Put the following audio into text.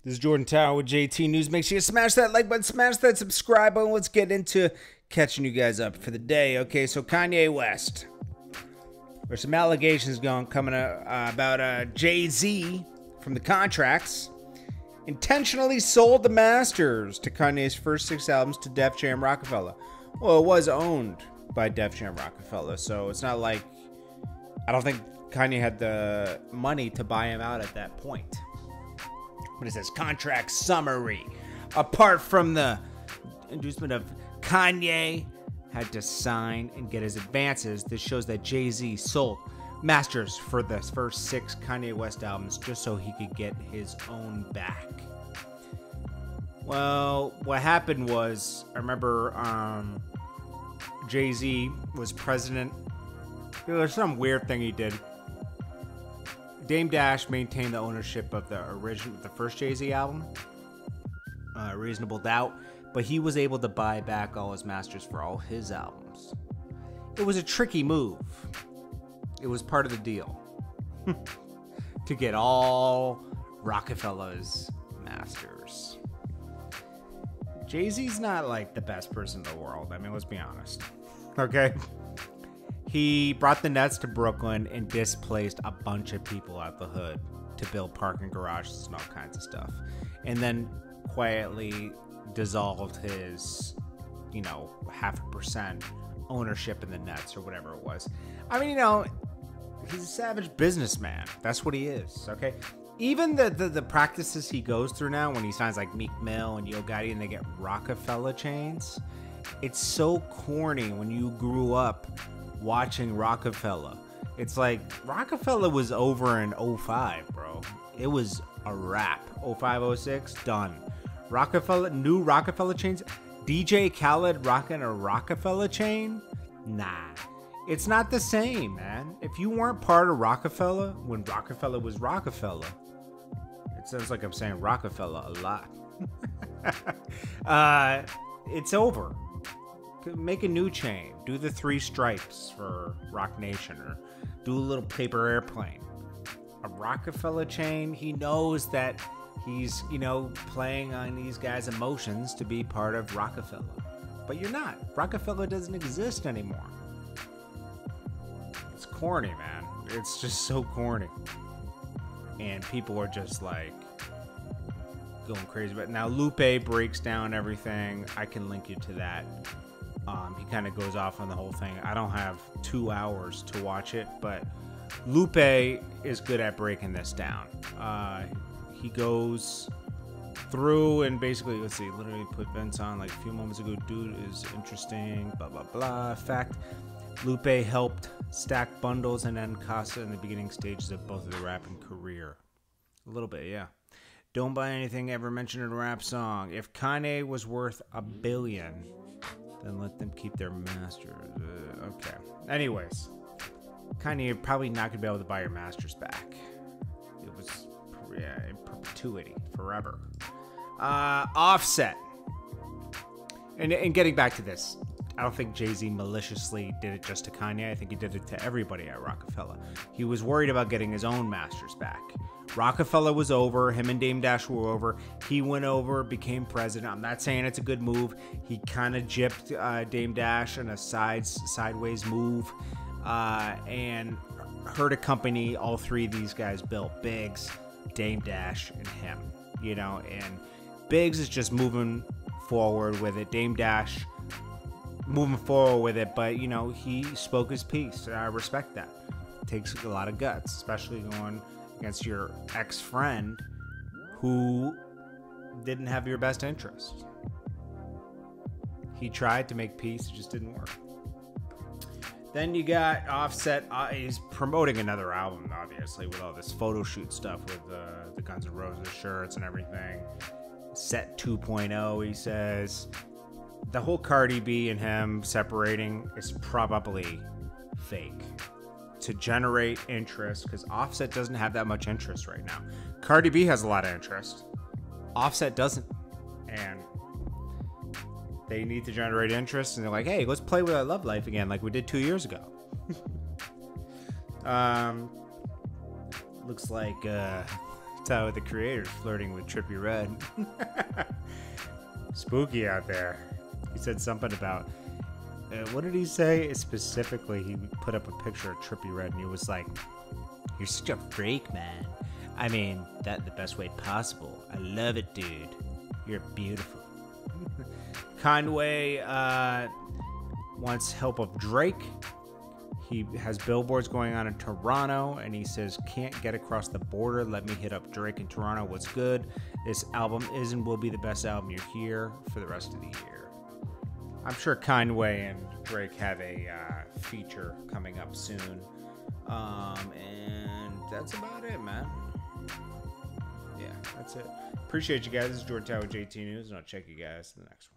This is Jordan Tower with JT News. Make sure you smash that like button, smash that subscribe button. Let's get into catching you guys up for the day. Okay, so Kanye West. There's some allegations coming about Jay-Z from the Contracts intentionally sold the masters to Kanye's first 6 albums to Def Jam Rockefeller. Well, it was owned by Def Jam Rockefeller, so it's not like... I don't think Kanye had the money to buy him out at that point. But it says contract summary. Apart from the inducement of Kanye had to sign and get his advances, this shows that Jay-Z sold masters for the first 6 Kanye West albums just so he could get his own back. Well, what happened was, I remember Jay-Z was president. There was some weird thing he did. Dame Dash maintained the ownership of the first Jay-Z album, Reasonable Doubt, but he was able to buy back all his masters for all his albums. It was a tricky move. It was part of the deal to get all Rockefeller's masters. Jay-Z's not like the best person in the world. I mean, let's be honest. Okay? He brought the Nets to Brooklyn and displaced a bunch of people out the hood to build parking garages and all kinds of stuff. And then quietly dissolved his, 0.5% ownership in the Nets or whatever it was. I mean, he's a savage businessman. That's what he is, okay? Even the practices he goes through now when he signs like Meek Mill and Yo Gotti and they get Rockefeller chains, it's so corny when you grew up watching Rockefeller. It's like Rockefeller was over in 05, bro. It was a wrap. 05, 06, done. New Rockefeller chains. DJ Khaled rocking a Rockefeller chain? Nah. It's not the same, man. If you weren't part of Rockefeller when Rockefeller was Rockefeller, it sounds like I'm saying Rockefeller a lot. It's over. Make a new chain. Do the 3 stripes for Rock Nation, or do a little paper airplane. A Rockefeller chain, he knows that he's, playing on these guys' emotions to be part of Rockefeller. But you're not. Rockefeller doesn't exist anymore. It's corny, man. It's just so corny. And people are just like going crazy. But now Lupe breaks down everything. I can link you to that. He kind of goes off on the whole thing. I don't have 2 hours to watch it, but Lupe is good at breaking this down. He goes through and basically, let's see, literally put Vince on like a few moments ago. Dude is interesting, blah, blah, blah. Fact, Lupe helped stack bundles and end Casa in the beginning stages of both of their rapping career. A little bit, yeah. Don't buy anything ever mentioned in a rap song. If Kanye was worth $1 billion, then let them keep their masters. Okay. Anyways, Kanye probably not going to be able to buy your masters back. It was in perpetuity, forever. Offset. And getting back to this, I don't think Jay-Z maliciously did it just to Kanye. I think he did it to everybody at Rockefeller. He was worried about getting his own masters back. Rockefeller was over. Him and Dame Dash were over. He went over, became president. I'm not saying it's a good move. He kind of gypped Dame Dash in a sideways move and hurt a company all 3 of these guys built. Biggs, Dame Dash, and him. And Biggs is just moving forward with it. Dame Dash moving forward with it, but he spoke his piece. I respect that. It takes a lot of guts, especially going against your ex-friend who didn't have your best interest. He tried to make peace, it just didn't work. Then you got Offset. He's promoting another album, obviously, with all this photo shoot stuff with the Guns N' Roses shirts and everything. Set 2.0, he says. The whole Cardi B and him separating is probably fake to generate interest, because Offset doesn't have that much interest right now. Cardi B has a lot of interest. Offset doesn't. And they need to generate interest, and they're like, hey, let's play with our love life again like we did 2 years ago. Looks like Tyler, the creator's flirting with Trippie Redd. Spooky out there. He said something about, what did he say? Specifically, he put up a picture of Trippie Redd and he was like, "You're such a freak, man. I mean, that the best way possible. I love it, dude. You're beautiful." Conway wants help of Drake. He has billboards going on in Toronto, and he says, "Can't get across the border. Let me hit up Drake in Toronto. What's good? This album is and will be the best album you hear for the rest of the year." I'm sure Conway and Drake have a feature coming up soon. And that's about it, man. Yeah, that's it. Appreciate you guys. This is Jordan Tower JT News, and I'll check you guys in the next one.